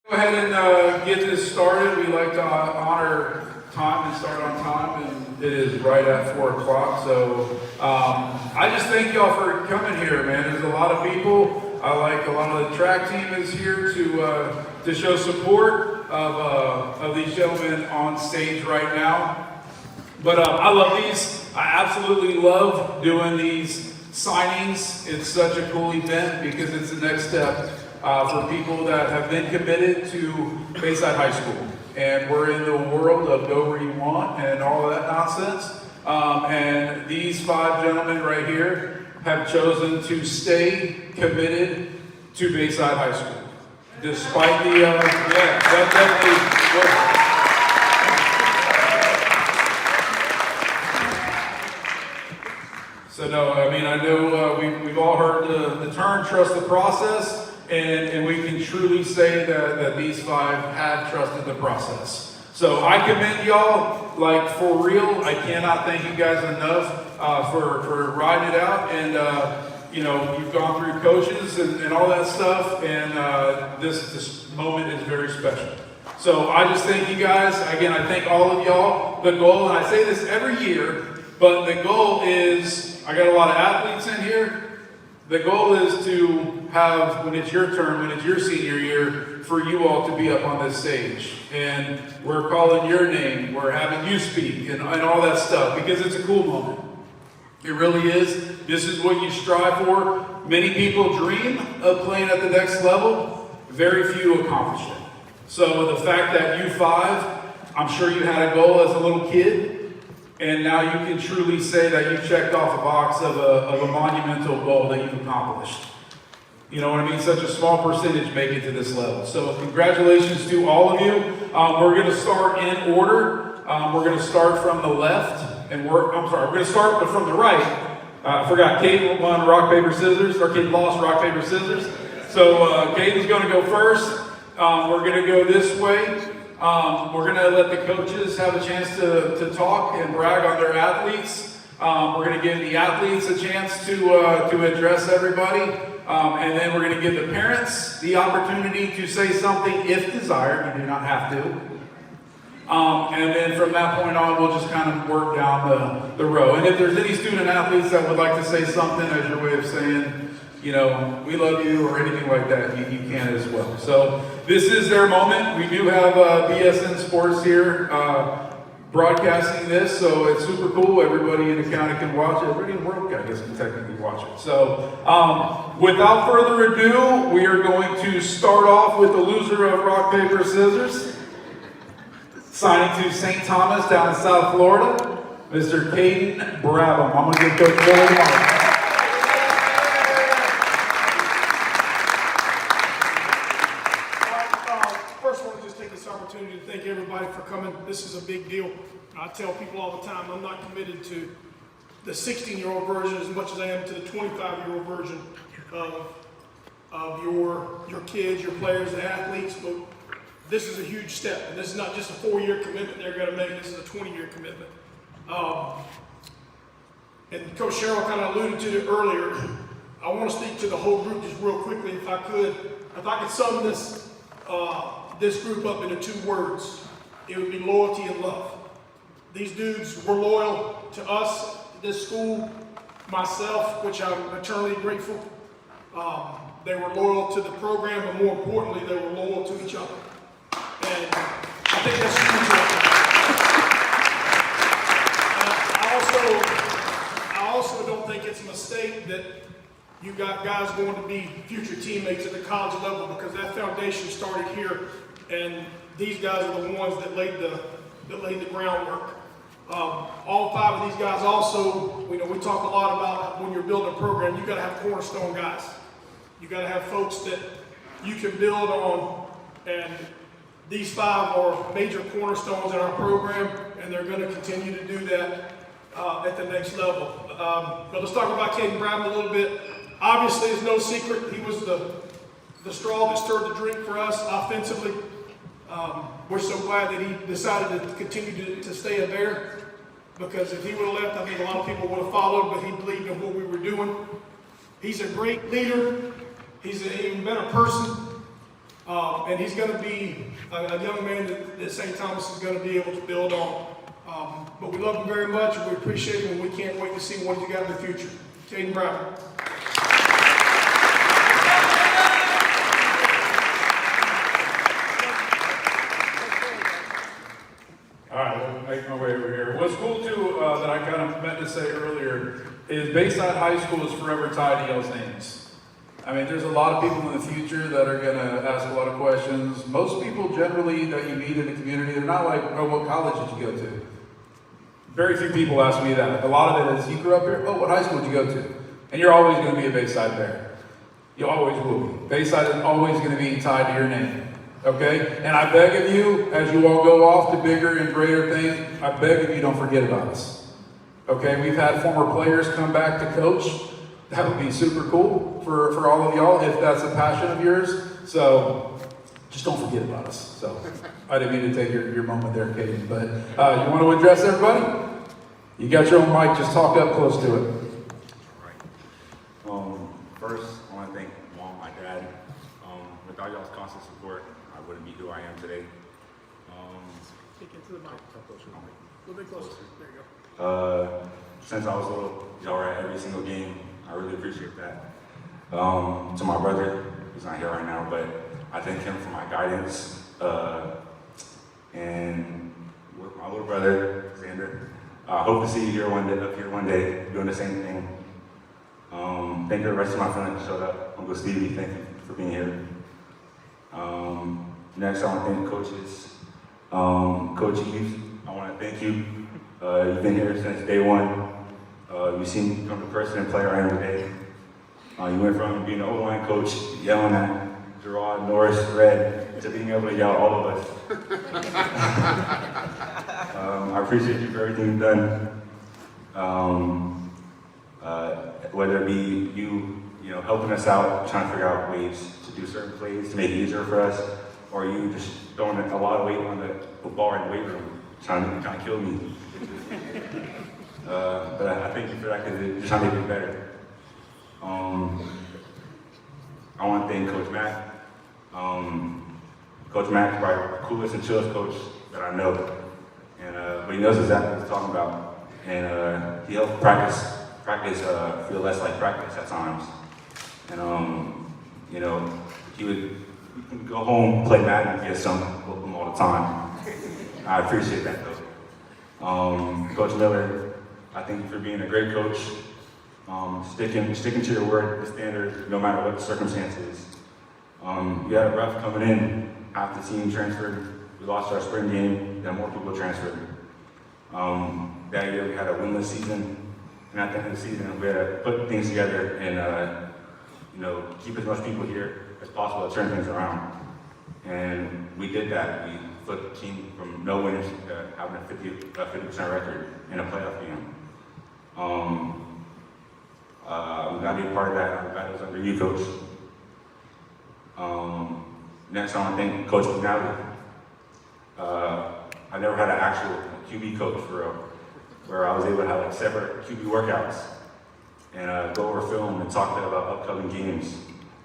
Go ahead and get this started. We like to honor time and start on time, and it is right at 4 o'clock. So I just thank y'all for coming here, man. There's a lot of people. I like a lot of the track team is here to show support of these gentlemen on stage right now. But I love these. I absolutely love doing these signings. It's such a cool event because it's the next step for people that have been committed to Bayside High School. And we're in the world of go where you want and all of that nonsense. And these 5 gentlemen right here have chosen to stay committed to Bayside High School. Despite the, that definitely was. So no, I mean, I know we've all heard the term, trust the process. And we can truly say that these 5 have trusted the process. So I commend y'all, like for real. I cannot thank you guys enough for riding it out. And you know, you've gone through coaches and all that stuff. And this moment is very special. So I just thank you guys. Again, I thank all of y'all. The goal, and I say this every year, but the goal is, I got a lot of athletes in here. The goal is to have, when it's your turn, when it's your senior year, for you all to be up on this stage. And we're calling your name, we're having you speak, and all that stuff, because it's a cool moment. It really is. This is what you strive for. Many people dream of playing at the next level. Very few accomplish it. So the fact that you 5, I'm sure you had a goal as a little kid, and now you can truly say that you checked off a box of a monumental goal that you've accomplished. You know what I mean? Such a small percentage make it to this level. So congratulations to all of you. We're going to start in order. We're going to start from the left, and we're going to start from the right. I forgot, Kaiden won rock, paper, scissors, or Kaiden lost rock, paper, scissors. So Kaiden's going to go first. We're going to go this way. We're going to let the coaches have a chance to talk and brag on their athletes. We're going to give the athletes a chance to address everybody. And then we're going to give the parents the opportunity to say something if desired. You do not have to. And then from that point on, we'll just kind of work down the row. And if there's any student athletes that would like to say something as your way of saying, you know, we love you or anything like that, you can as well. So this is their moment. We do have BSN Sports here broadcasting this, so it's super cool. Everybody in the county can watch it. Everybody in the world, I guess, can technically watch it. So without further ado, we are going to start off with the loser of rock, paper, scissors. Signing to St. Thomas down in South Florida, Mr. Kaiden Brabham. I'm going to give Coach Jerod a opportunity to thank everybody for coming. This is a big deal. I tell people all the time, I'm not committed to the 16-year-old version as much as I am to the 25-year-old version of your kids, your players, the athletes, but this is a huge step. And this is not just a 4-year commitment they're going to make, this is a 20-year commitment. And Coach Cheryl kind of alluded to it earlier. I want to speak to the whole group just real quickly if I could. If I could sum this group up into 2 words, it would be loyalty and love. These dudes were loyal to us, this school, myself, which I'm eternally grateful. They were loyal to the program, but more importantly, they were loyal to each other. And I think that's huge. I also don't think it's a mistake that you got guys going to be future teammates at the college level, because that foundation started here, and these guys are the ones that laid the groundwork. All 5 of these guys also, we talk a lot about when you're building a program, you got to have cornerstone guys. You got to have folks that you can build on, and these 5 are major cornerstones in our program, and they're going to continue to do that at the next level. But let's talk about Kaiden Brabham a little bit. Obviously, it's no secret he was the straw that stirred the drink for us offensively. We're so glad that he decided to continue to stay a Bear, because if he would have left, I think a lot of people would have followed, but he believed in what we were doing. He's a great leader. He's an even better person. And he's going to be a young man that St. Thomas is going to be able to build on. But we love him very much, and we appreciate him, and we can't wait to see what he's got in the future. Kaiden Brabham. All right, we'll make my way over here. What's cool too, that I kind of meant to say earlier, is Bayside High School is forever tied to y'all's names. I mean, there's a lot of people in the future that are gonna ask a lot of questions. Most people generally that you meet in the community, they're not like, oh, what college did you go to? Very few people ask me that. A lot of it is, you grew up here? Oh, what high school did you go to? And you're always gonna be a Bayside Bear. You always will be. Bayside is always gonna be tied to your name. Okay? And I beg of you, as you all go off to bigger and greater things, I beg of you, don't forget about us. Okay? We've had former players come back to coach. That would be super cool for all of y'all if that's a passion of yours. So just don't forget about us. So I didn't mean to take your moment there, Kaiden. But you want to address everybody? You got your own mic. Just talk up close to it. Right. First, I want to thank Mom, my dad. Without y'all's constant support, I wouldn't be who I am today. Speak into the mic. A little bit closer. There you go. Since I was little, y'all were at every single game. I really appreciate that. To my brother, he's not here right now, but I thank him for my guidance. And with my little brother, Xander, I hope to see you here up here one day, doing the same thing. Thank you to the rest of my friends that showed up. Uncle Stevie, thank you for being here. Next, I want to thank coaches. Coach Eves, I want to thank you. You've been here since day one. You've seen me become the person and player I am today. You went from being an O-line coach, yelling at Jerod, Norris, Red, to being able to yell at all of us. I appreciate you for everything you've done. Whether it be you helping us out, trying to figure out ways to do certain plays to make it easier for us, or you just throwing a lot of weight on the bar in the weight room, trying to kill me. But I thank you for that because it's just trying to make it better. I want to thank Coach Mack. Coach Mack is probably the coolest and chillest coach that I know. But he knows exactly what he's talking about. And he helped practice feel less like practice at times. And he would go home, play Madden, and get some with him all the time. I appreciate that though. Coach Miller, I thank you for being a great coach. Sticking to your word, the standard, no matter what the circumstances. You had a rough coming in. Half the team transferred. We lost our spring game. Then more people transferred. That year we had a winless season. And at the end of the season, we had to put things together and keep as much people here as possible to turn things around. And we did that. We flipped the team from no winners to having a 50% record in a playoff game. I'm glad to be a part of that. I'm glad it was under you, Coach. Next, I want to thank Coach McNally. I never had an actual QB coach for real, where I was able to have separate QB workouts and go over film and talk to them about upcoming games.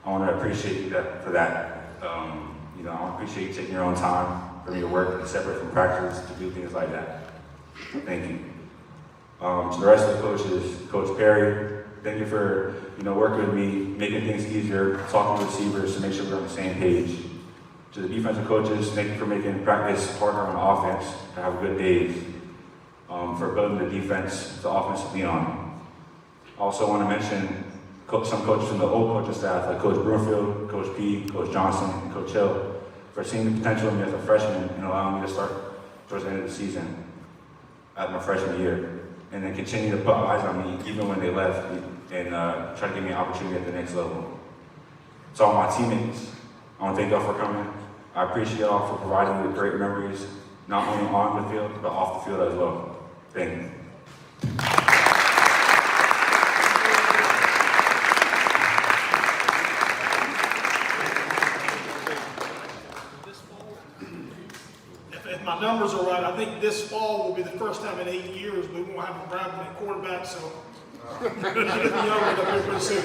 I want to appreciate you for that. I want to appreciate you taking your own time for me to work separate from practice to do things like that. Thank you. To the rest of the coaches, Coach Perry, thank you for working with me, making things easier, talking to receivers to make sure we're on the same page. To the defensive coaches, thank you for making practice harder on offense to have good days, for building the defense, the offense to be on. I also want to mention some coaches from the old coaching staff, like Coach Broomfield, Coach P, Coach Johnson, and Coach Hill, for seeing the potential in me as a freshman and allowing me to start towards the end of the season at my freshman year, and then continue to put eyes on me even when they left and try to give me an opportunity at the next level. To all my teammates, I want to thank y'all for coming. I appreciate y'all for providing me with great memories, not only on the field, but off the field as well. Thank you. If my numbers are right, I think this fall will be the first time in 8 years we won't have a Brabham at quarterback, so you're getting younger than pretty soon.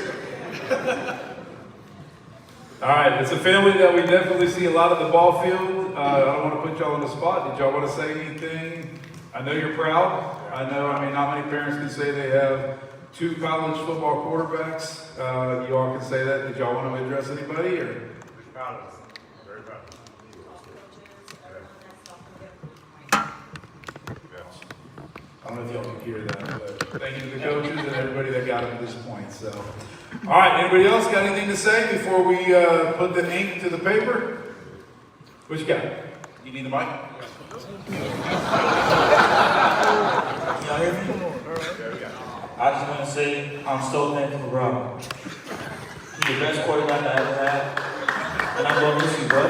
All right, it's a family that we definitely see a lot of the ball field. I don't want to put y'all on the spot. Did y'all want to say anything? I know you're proud. I know, not many parents can say they have 2 college football quarterbacks. You all can say that. Did y'all want to address anybody? Or? Proud of us. Very proud. I don't know if y'all can hear that, but thank you to the coaches and everybody that got up to this point. So, all right, anybody else got anything to say before we put the ink to the paper? What you got? You need the mic? Y'all hear me? I just want to say I'm so thankful for Brabham. He's the best quarterback I ever had, and I'm going to miss you, bro.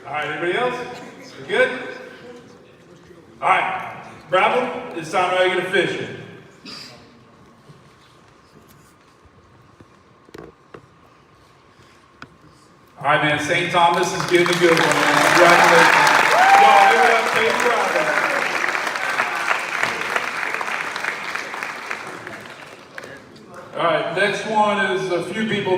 All right, anybody else? We good? All right, Brabham, it's time to make it official. All right, man, St. Thomas is getting a good one, man. Congratulations. Y'all, give it up, Kaiden Brabham. All right, next one is a few people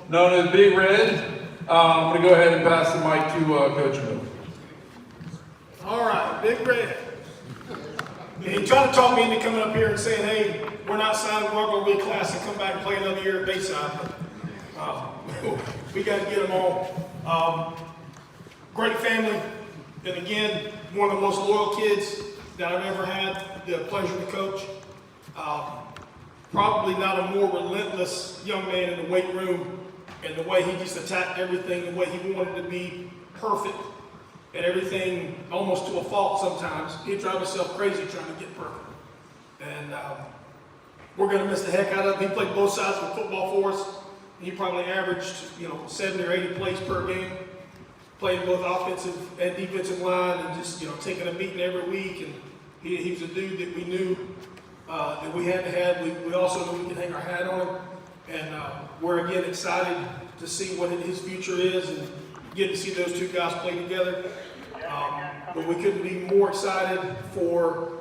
known as Big Red. I'm going to go ahead and pass the mic to Coach Miller. All right, Big Red. He tried to talk me into coming up here and saying, hey, we're not signing, we're going to be a class and come back and play another year at Bayside. But, we got to get them all. Great family. And again, one of the most loyal kids that I've ever had the pleasure to coach. Probably not a more relentless young man in the weight room, and the way he just attacked everything, the way he wanted to be perfect, and everything almost to a fault sometimes. He'd drive himself crazy trying to get perfect. And we're going to miss the heck out of him. He played both sides of the football for us. He probably averaged, 70 or 80 plays per game, playing both offensive and defensive line, and just, taking a beating every week. And he was a dude that we knew that we had to have. We also knew we could hang our hat on him. And we're again excited to see what his future is and get to see those 2 guys play together. But we couldn't be more excited for,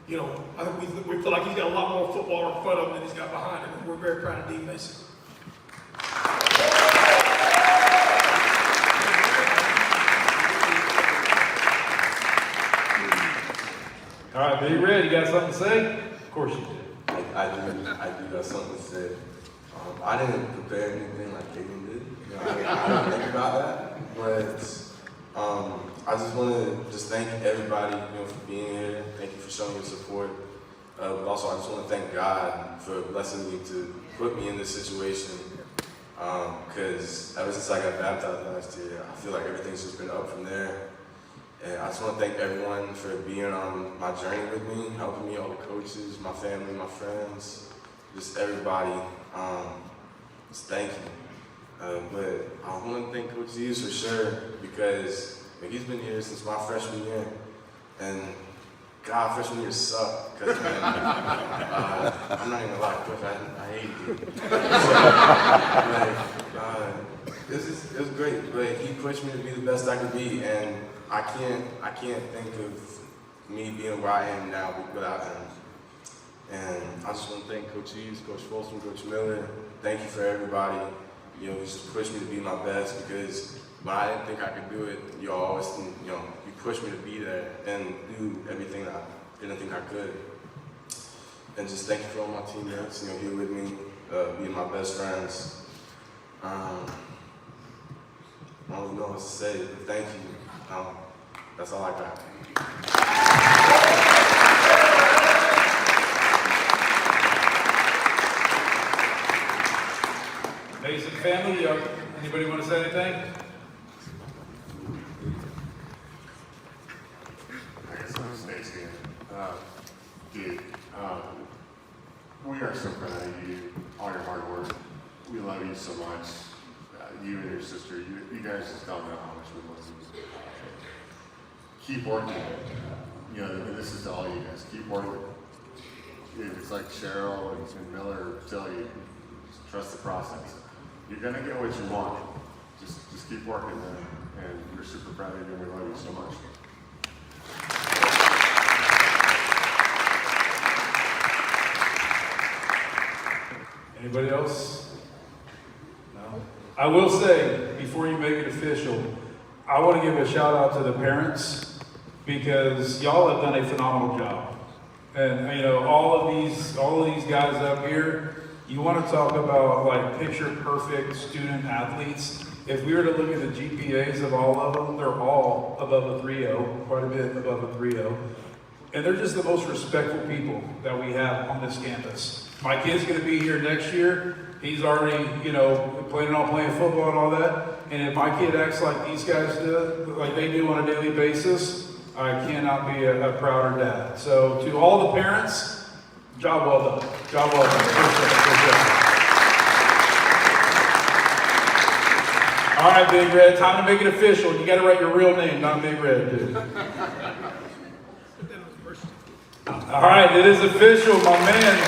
I think we feel like he's got a lot more football in front of him than he's got behind him. And we're very proud of Dean Mason. All right, Big Red, you got something to say? Of course you do. I do got something to say. I didn't prepare anything like Kaiden did. I didn't think about that. But I just want to thank everybody, for being here. Thank you for showing your support. But also, I just want to thank God for blessing me to put me in this situation. Because ever since I got baptized last year, I feel like everything's just been up from there. And I just want to thank everyone for being on my journey with me, helping me, all the coaches, my family, my friends, just everybody. Just thank you. But I want to thank Coach Hughes for sure, because he's been here since my freshman year. And God, freshman year sucked. Because, man, I'm not even gonna lie, Coach, I hate you. It was great, but he pushed me to be the best I could be, and I can't think of me being where I am now without him. And I just want to thank Coach Hughes, Coach Folsom, Coach Miller. Thank you for everybody. He just pushed me to be my best, because when I didn't think I could do it, you always, you pushed me to be there and do everything that I didn't think I could. And just thank you for all my teammates, here with me, being my best friends. I don't know what to say, but thank you. That's all I got. Mason family, anybody want to say anything? I guess I'm Stacy. Dude, we are so proud of you, all your hard work. We love you so much. You and your sister, you guys just don't know how much we love you. Keep working. This is to all you guys. Keep working. It's like Cheryl and Miller tell you, just trust the process. You're gonna get what you want. Just keep working, man. And we're super proud of you, and we love you so much. Anybody else? No? I will say, before you make it official, I want to give a shout out to the parents because y'all have done a phenomenal job. And you know, all of these guys up here, you want to talk about like picture perfect student athletes. If we were to look at the GPAs of all of them, they're all above a 3.0, quite a bit above a 3.0. And they're just the most respectful people that we have on this campus. My kid's going to be here next year. He's already, you know, planning on playing football and all that. And if my kid acts like these guys do, like they do on a daily basis, I cannot be a prouder dad. So to all the parents, job well done. Job well done. Good job. All right, Big Red, time to make it official. You got to write your real name, not Big Red, dude. All right, it is official, my man.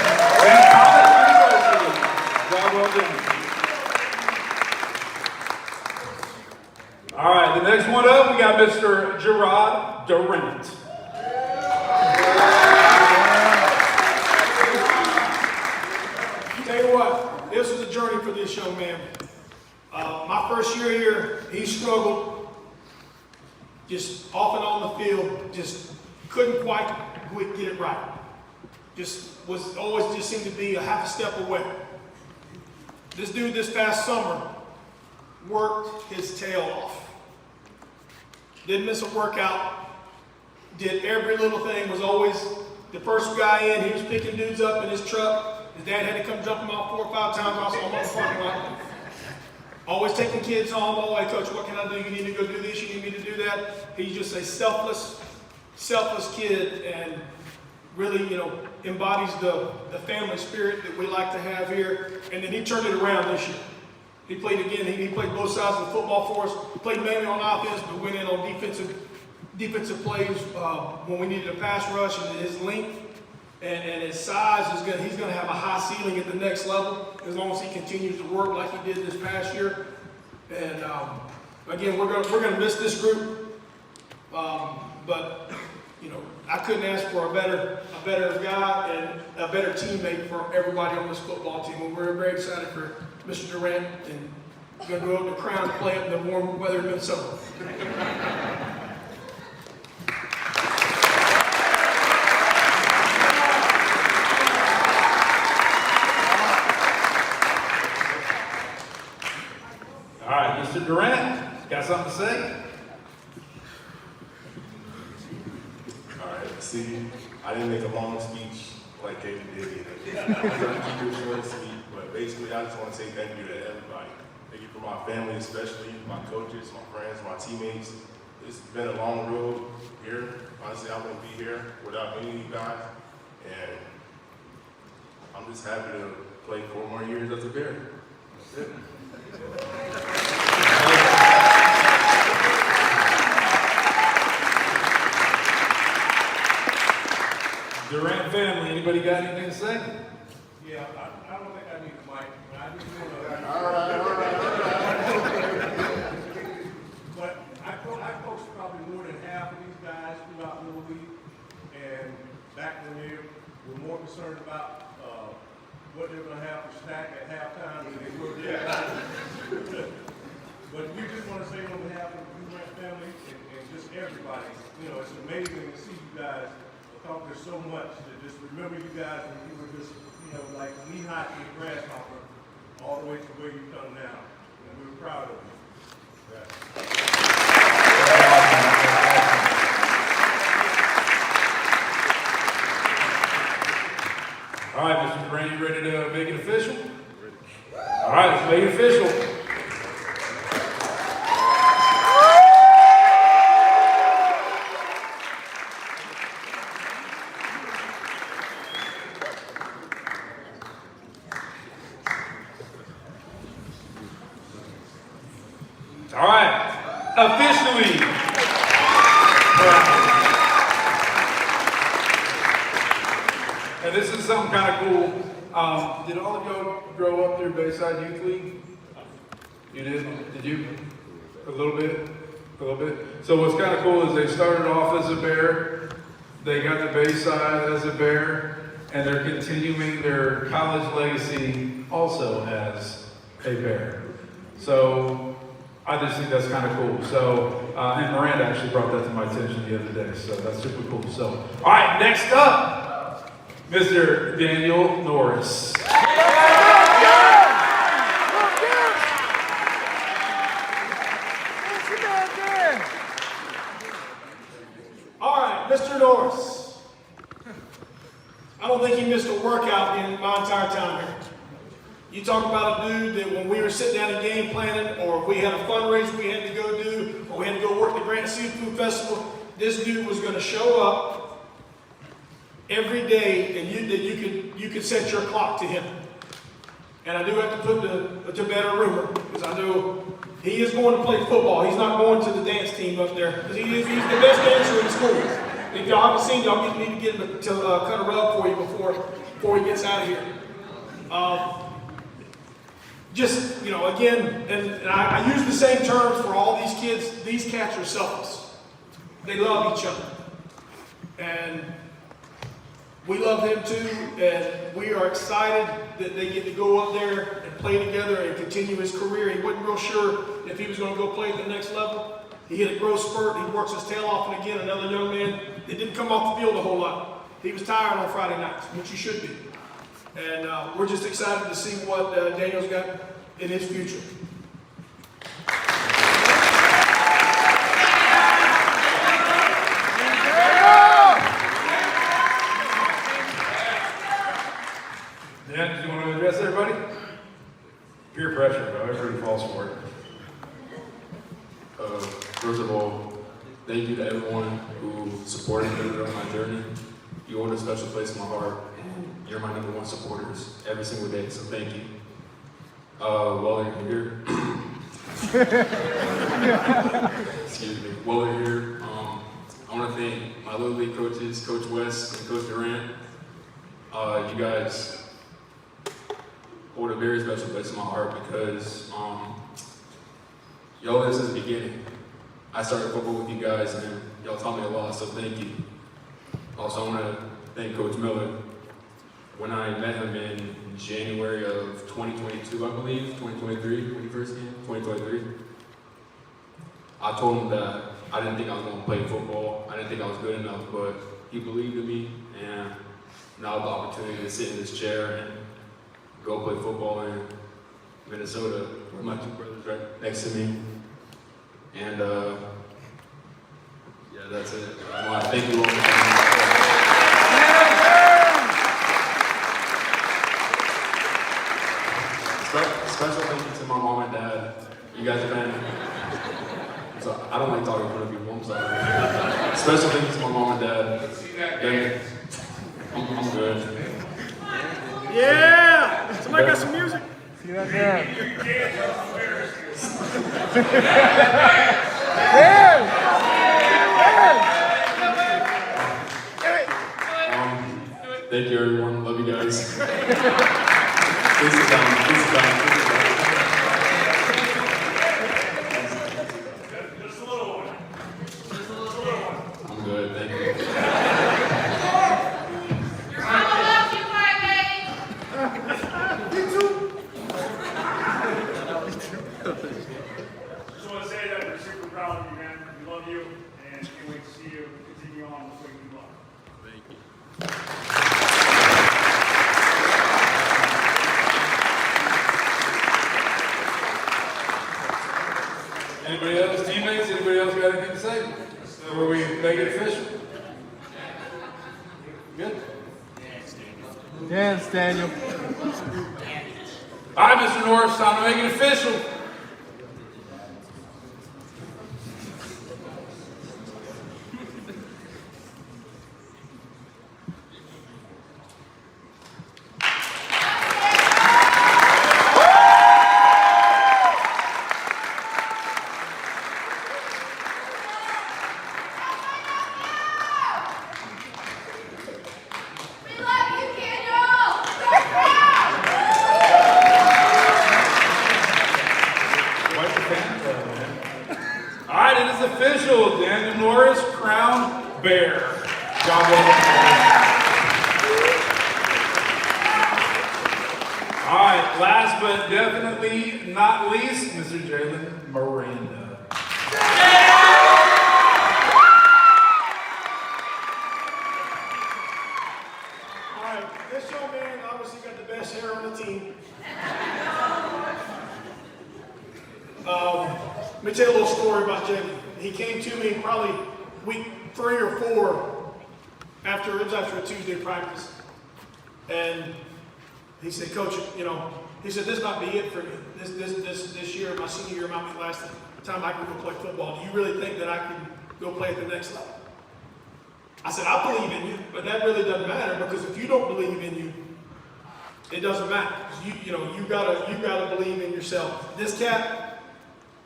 Job well done. All right, the next one up, we got Mr. Jerod Durant. Tell you what, this was a journey for this young man. My first year here, he struggled just off and on the field, just couldn't quite get it right. Just was always just seemed to be a half a step away. This dude this past summer worked his tail off. Didn't miss a workout, did every little thing, was always the first guy in. He was picking dudes up in his truck. His dad had to come jump him off 4 or 5 times. I saw him on the parking lot. Always taking kids home. Oh, hey, coach, what can I do? You need to go do this. You need me to do that. He's just a selfless kid, and really, you know, embodies the family spirit that we like to have here. And then he turned it around this year. He played again. He played both sides of the football for us. Played mainly on offense, but went in on defensive plays when we needed a pass rush. And his length and his size he's going to have a high ceiling at the next level as long as he continues to work like he did this past year. And again, we're going to miss this group, but you know, I couldn't ask for a better guy and a better teammate for everybody on this football team. And we're very excited for Mr. Durant, and we're going to go up to Crown to play up in the warm weather in Minnesota. All right, Mr. Durant, got something to say? All right, see, I didn't make a long speech like Kaiden did either. I'm trying to keep it short and sweet, but basically I just want to say thank you to everybody. Thank you for my family especially, my coaches, my friends, my teammates. It's been a long road here. Honestly, I wouldn't be here without any of you guys. And I'm just happy to play 4 more years as a Bear. That's it. Durant family, anybody got anything to say? Yeah, I don't think I need the mic, but I just want to. But I coached probably more than half of these guys throughout Little League, and back when they were more concerned about what they were going to have to stack at halftime than they were there. But we just want to say on behalf of the Durant family and just everybody, you know, it's amazing to see you guys accomplish so much. To just remember you guys when you were just, you know, like knee-high to the grasshopper, all the way to where you've come now. And we're proud of you. All right, Mr. Durant, you ready to make it official? All right, let's make it official. All right, officially. And this is something kind of cool. Did all of y'all grow up through Bayside Youth League? You did? Did you? A little bit? A little bit? So what's kind of cool is they started off as a Bear. They got to Bayside as a Bear. and they're continuing their college legacy also as a Bear. So I just think that's kind of cool. So, and Miranda actually brought that to my attention the other day, so that's super cool. So, all right, next up, Mr. Daniel Norris. All right, Mr. Norris. I don't think he missed a workout in my entire time here. You talk about a dude that when we were sitting down and game planning, or we had a fundraiser we had to go do, or we had to go work the Grant Seafood Festival, this dude was going to show up every day, and you could set your clock to him. And I do have to put to bed a rumor, because I know he is going to play football. He's not going to the dance team up there, because he's the best dancer in school. If y'all haven't seen, y'all need to get him to cut a rug for you before he gets out of here. Just, again, and I use the same terms for all these kids. These cats are selfless. They love each other. And we love them too, and we are excited that they get to go up there and play together and continue his career. He wasn't real sure if he was going to go play at the next level. He hit a growth spurt. He works his tail off, and again, another young man that didn't come off the field a whole lot. He was tired on Friday nights, which he should be. And we're just excited to see what Daniel's got in his future. Dan, do you want to address everybody? Peer pressure, bro. Everybody falls for it. First of all, thank you to everyone who supported me during my journey. You hold a special place in my heart, and you're my #1 supporters every single day, so thank you. While you're here, excuse me, while you're here, I want to thank my Little League coaches, Coach West and Coach Durant. You guys hold a very special place in my heart because y'all this is the beginning. I started football with you guys and y'all taught me a lot, so thank you. Also, I want to thank Coach Miller. When I met him in January of 2022, I believe, 2023, when he first came, 2023, I told him that I didn't think I was going to play football. I didn't think I was good enough, but he believed in me, and now the opportunity to sit in this chair and go play football in Minnesota with my 2 brothers right next to me. And yeah, that's it. I want to thank you all for coming. Special thank you to my mom and dad. You guys have been. So I don't like talking in front of people. I'm sorry. Special thank you to my mom and dad. I'm good. Yeah! Somebody got some music? See that there? Thank you, everyone. Love you guys. Please sit down. Please sit down. Please sit down. Just a little one. Just a little one. I'm good. Thank you. Your mama loves you, Kaiden. Just want to say that we're super proud of you, man. We love you, and can't wait to see you continue on the way you love. Thank you. Anybody else, teammates? Anybody else got anything to say? Before we make it official? Good. Dance, Daniel. All right, Mr. Norris, time to make it official. We love you, Daniel. Go Crown. last but definitely not least, Mr. Jaylen Miranda. All right, this young man obviously got the best hair on the team. Let me tell you a little story about Jaylen. He came to me probably week 3 or 4 after a Tuesday practice. And he said, Coach, you know, he said, this might be it for me. This year, my senior year, might be the last time I can go play football. Do you really think that I can go play at the next level? I said, I believe in you, but that really doesn't matter, because if you don't believe in you, it doesn't matter. You gotta believe in yourself. This cat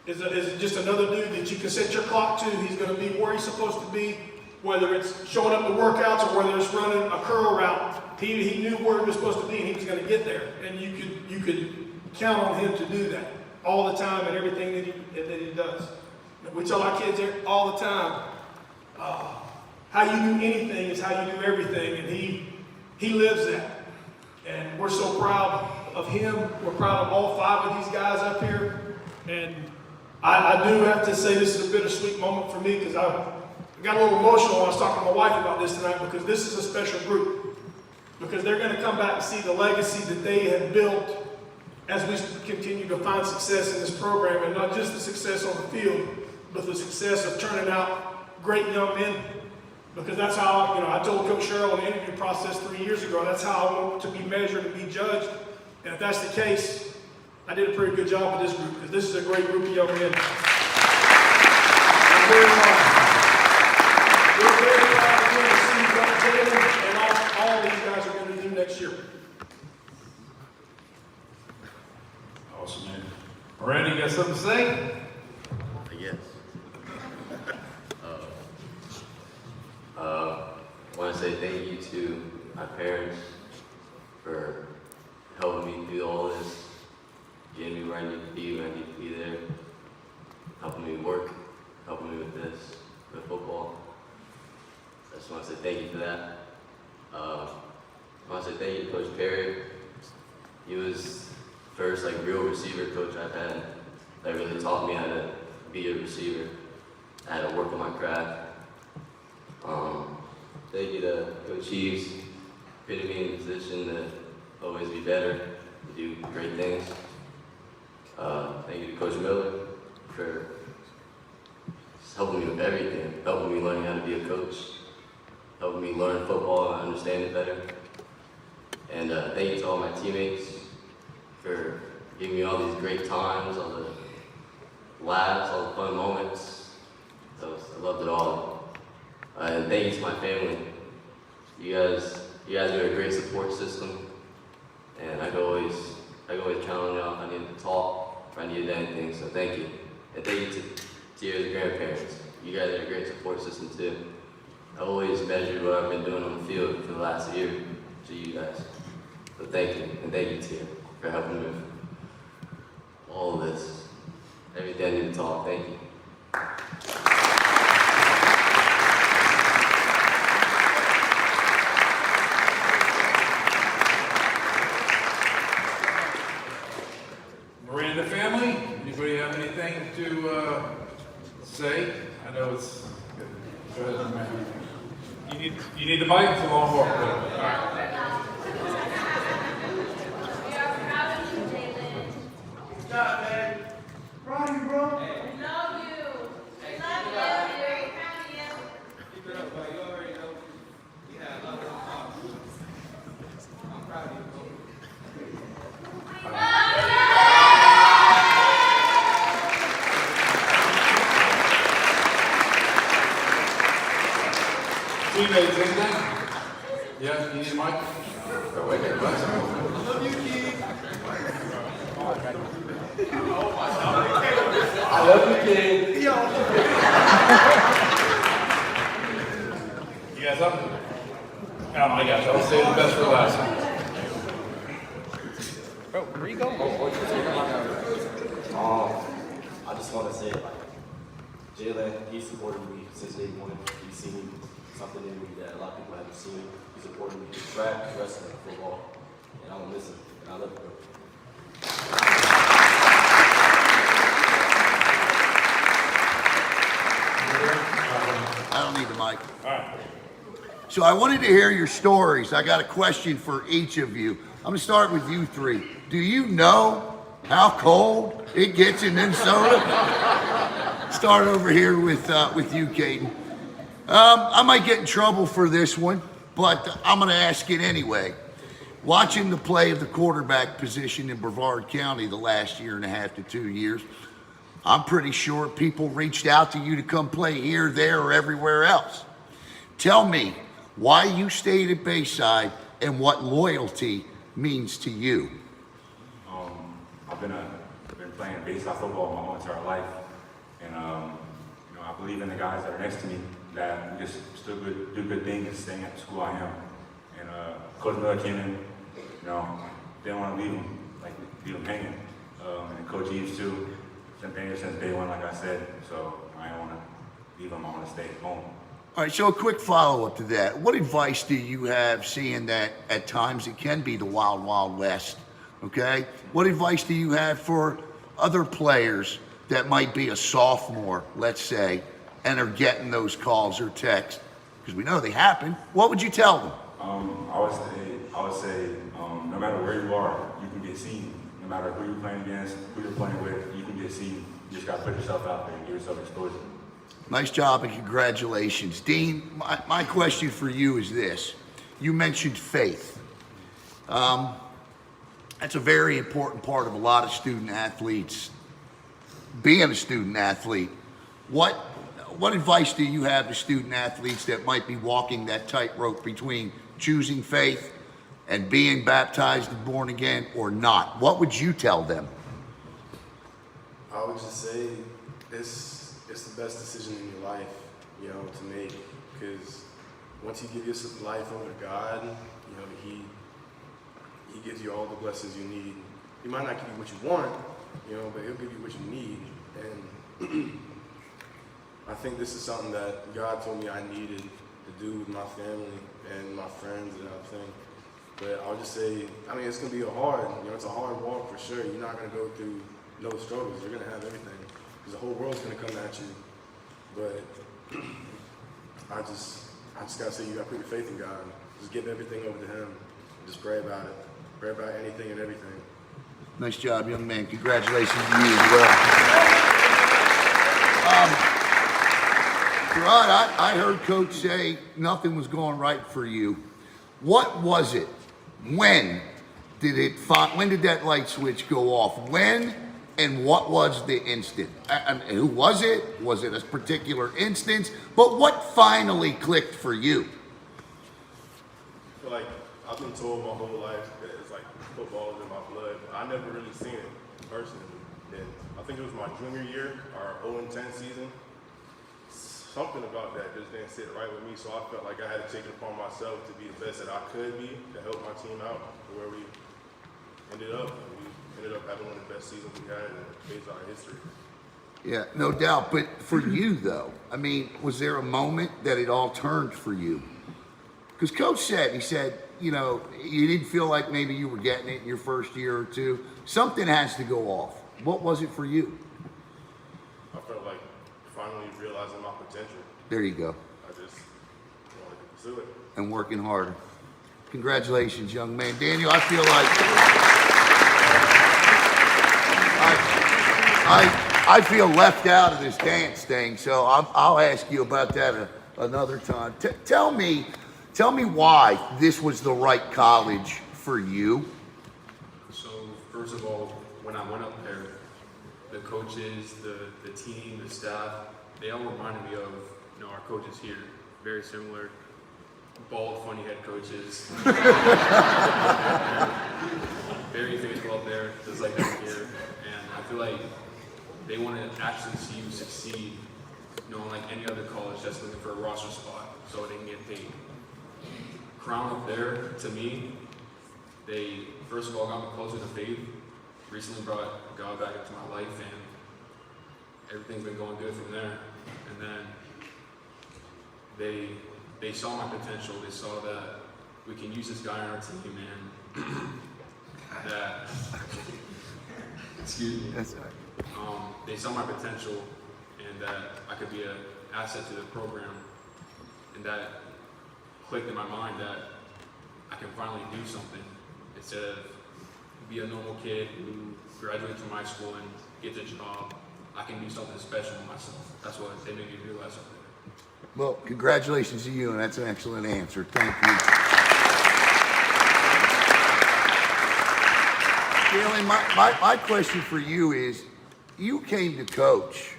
is just another dude that you can set your clock to. He's gonna be where he's supposed to be, whether it's showing up to workouts or whether it's running a curl route. He knew where he was supposed to be, and he was going to get there. And you could count on him to do that all the time and everything that he does. We tell our kids all the time, how you do anything is how you do everything, and he lives that. And we're so proud of him. We're proud of all 5 of these guys up here. And I do have to say this is a bittersweet moment for me, because I got a little emotional when I was talking to my wife about this tonight, because this is a special group. Because they're going to come back and see the legacy that they have built as we continue to find success in this program, and not just the success on the field, but the success of turning out great young men. Because that's how, I told Coach Cheryl in the interview process 3 years ago, that's how I want to be measured and be judged. And if that's the case, I did a pretty good job with this group, because this is a great group of young men. We're very proud to see what Jaylen and all these guys are going to do next year. Awesome, man. Miranda, you got something to say? Yes. I want to say thank you to my parents for helping me through all this, getting me where I need to be there, helping me work, helping me with this, with football. I just want to say thank you for that. I want to say thank you to Coach Perry. He was the first real receiver coach I've had that really taught me how to be a receiver, how to work on my craft. Thank you to Coach Chiefs, putting me in a position to always be better, to do great things. Thank you to Coach Miller for just helping me with everything, helping me learn how to be a coach, helping me learn football and understand it better. And thank you to all my teammates for giving me all these great times, all the laughs, all the fun moments. I loved it all. And thank you to my family. You guys are a great support system, and I can always count on y'all if I needed to talk, if I needed anything. So thank you, and thank you to your grandparents. You guys are a great support system too. I've always measured what I've been doing on the field for the last year to you guys. So thank you, and thank you Tia for helping me with all of this. Everything I need to talk. Thank you. Miranda family, anybody have anything to say? I know it's good. Go ahead, man. You need the mic. It's a long walk. All right. We are proud of you, Jaylen. Good job, man. Proud of you, bro. We love you. We love you. We're very proud of you. Keep it up, buddy. You already know. We had a lot of fun. I'm proud of you, bro. We love you. Teammates, anything? Yeah, you need a mic? Oh, wait, wait, what? I love you, kid. I love you, kid. You guys up? Oh my gosh, I'll save the best for last. I just want to say, Jaylen, he supported me since day one. He's seen something in me that a lot of people haven't seen. He supported me in track, wrestling, and football, and I'm gonna miss him. And I love you, bro. So I wanted to hear your stories. I got a question for each of you. I'm gonna start with you three. Do you know how cold it gets in Minnesota? Start over here with you, Kaiden. I might get in trouble for this one, but I'm gonna ask it anyway. Watching the play of the quarterback position in Brevard County the last 1.5 to 2 years, I'm pretty sure people reached out to you to come play here, there, or everywhere else. Tell me why you stayed at Bayside and what loyalty means to you. I've been playing Bayside football my whole entire life, and I believe in the guys that are next to me that just still do good things and staying at the school I am. And Coach Miller came in, didn't want to leave him hanging, and Coach Eves too. Been there since day one, like I said, so I don't want to leave him. I want to stay home. All right, so a quick follow-up to that. What advice do you have, seeing that at times it can be the wild, wild west, okay? What advice do you have for other players that might be a sophomore, let's say, and are getting those calls or texts? Because we know they happen. What would you tell them? I would say, no matter where you are, you can get seen. No matter who you're playing against, who you're playing with, you can get seen. You just got to put yourself out there and give yourself exposure. Nice job and congratulations. Dean, my question for you is this. You mentioned faith. That's a very important part of a lot of student athletes. Being a student athlete, what advice do you have to student athletes that might be walking that tightrope between choosing faith and being baptized and born again or not? What would you tell them? I would just say it's the best decision in your life, to make, because once you give your life over to God, He gives you all the blessings you need. He might not give you what you want, but He'll give you what you need. And I think this is something that God told me I needed to do with my family and my friends and everything. But I'll just say, it's going to be it's a hard walk for sure. You're not going to go through no struggles. You're going to have everything, because the whole world's going to come at you. But I just got to say, you got to put your faith in God. Just give everything over to Him. Just pray about it. Pray about anything and everything. Nice job, young man. Congratulations to you as well. Jerod, I heard Coach say nothing was going right for you. What was it? When did that light switch go off? When and what was the instant? Who was it? Was it a particular instance? But what finally clicked for you? I feel like I've been told my whole life that it's like football is in my blood. I never really seen it personally. And I think it was my junior year, our 0-10 season. Something about that just didn't sit right with me, so I felt like I had to take it upon myself to be the best that I could be to help my team out to where we ended up. And we ended up having one of the best seasons we had in Bayside history. Yeah, no doubt. But for you, though, was there a moment that it all turned for you? Because Coach said, you didn't feel like maybe you were getting it in your first year or two. Something has to go off. What was it for you? I felt like finally realizing my potential. There you go. I just wanted to pursue it. And working harder. Congratulations, young man. Daniel, I feel like I feel left out of this dance thing, so I'll ask you about that another time. Tell me why this was the right college for you. So first of all, when I went up there, the coaches, the team, the staff, they all reminded me of our coaches here. Very similar, bald, funny head coaches. Very faithful up there, just like that here. And I feel like they want to actually see you succeed, unlike any other college that's looking for a roster spot so they can get paid. Crown up there, to me, they first of all got me closer to faith. Recently brought God back into my life, and everything's been going good from there. And then they saw my potential. They saw that we can use this guy on our team, and that excuse me. That's all right. They saw my potential, and that I could be an asset to the program, and that clicked in my mind that I can finally do something instead of be a normal kid who graduates from high school and gets a job. I can do something special with myself. That's what they made me realize up there. Well, congratulations to you, and that's an excellent answer. Thank you. Jaylen, my question for you is, you came to Coach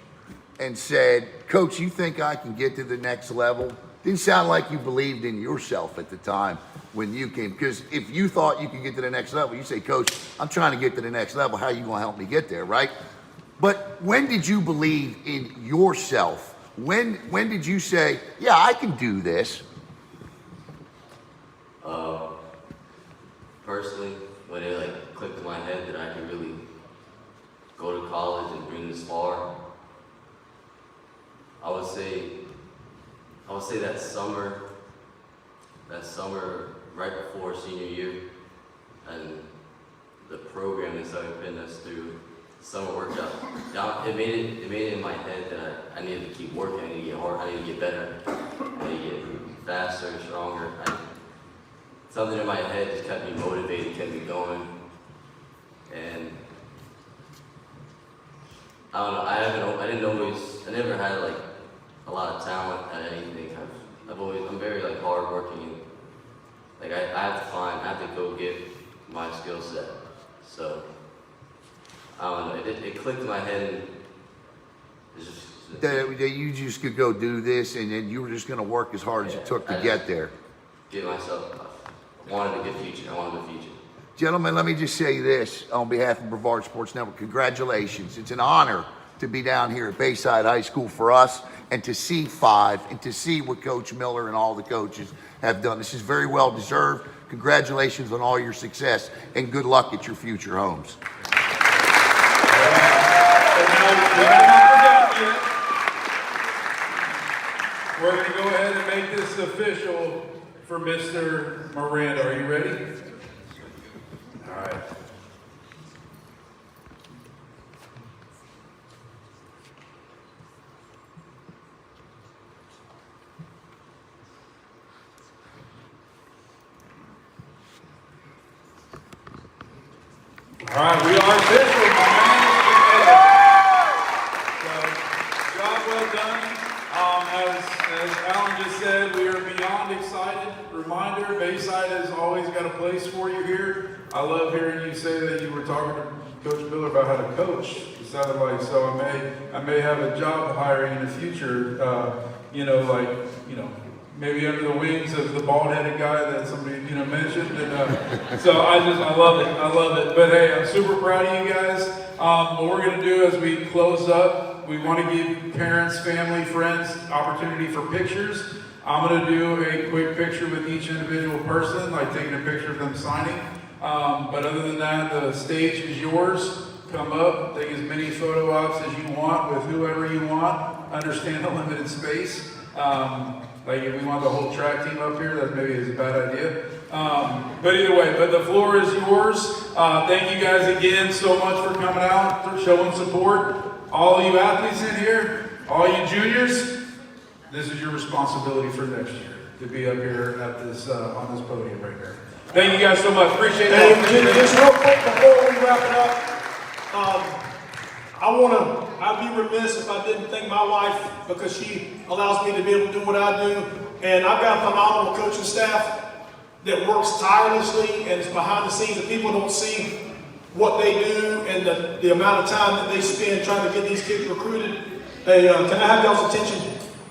and said, Coach, you think I can get to the next level? Didn't sound like you believed in yourself at the time when you came, because if you thought you could get to the next level, you say, Coach, I'm trying to get to the next level. How are you going to help me get there, right? But when did you believe in yourself? When did you say, yeah, I can do this? Personally, when it like clicked in my head that I could really go to college and bring this far, I would say that summer right before senior year, and the program that started putting us through summer workout. It made it in my head that I needed to keep working. I need to get hard. I need to get better. I need to get faster, stronger. Something in my head just kept me motivated, kept me going. And I don't know. I never had like a lot of talent at anything. I'm very like hardworking. Like I have to go get my skill set. So I don't know. It clicked in my head. And it's just, That you just could go do this, and then you were just going to work as hard as it took to get there. Give myself. I wanted a good future. I wanted a future. Gentlemen, let me just say this on behalf of Brevard Sports Network. Congratulations. It's an honor to be down here at Bayside High School for us and to see 5 and to see what Coach Miller and all the coaches have done. This is very well deserved. Congratulations on all your success and good luck at your future homes. We're going to go ahead and make this official for Mr. Miranda. Are you ready? All right. All right, we are official, my man. So, job well done. As Alan just said, we are beyond excited. Reminder, Bayside has always got a place for you here. I love hearing you say that you were talking to Coach Miller about how to coach. It sounded like, so I may have a job hiring in the future, maybe under the wings of the bald-headed guy that somebody, mentioned. And so I love it. But hey, I'm super proud of you guys. What we're gonna do as we close up, we wanna give parents, family, friends, opportunity for pictures. I'm gonna do a quick picture with each individual person, like taking a picture of them signing. But other than that, the stage is yours. Come up, take as many photo ops as you want with whoever you want. Understand the limited space. Like if we want the whole track team up here, that maybe is a bad idea. But either way, the floor is yours. Thank you guys again so much for coming out, for showing support. All you athletes in here, all you juniors, this is your responsibility for next year to be up here at this on this podium right here. Thank you guys so much. Appreciate it. Just real quick before we wrap it up, I'd be remiss if I didn't thank my wife because she allows me to be able to do what I do. And I've got a phenomenal coaching staff that works tirelessly and is behind the scenes, and people don't see what they do and the amount of time that they spend trying to get these kids recruited. Hey, can I have y'all's attention?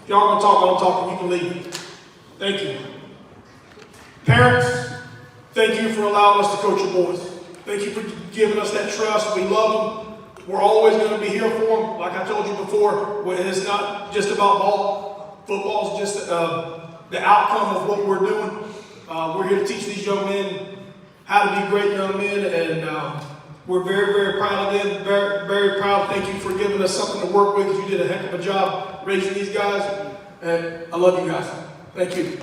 If y'all gonna talk, I'm talking, you can leave. Thank you. Parents, thank you for allowing us to coach your boys. Thank you for giving us that trust. We love them. We're always going to be here for them. Like I told you before, it's not just about ball. Football is just the outcome of what we're doing. We're here to teach these young men how to be great young men, and we're very, very proud of them. Very, very proud. Thank you for giving us something to work with. You did a heck of a job raising these guys, and I love you guys. Thank you.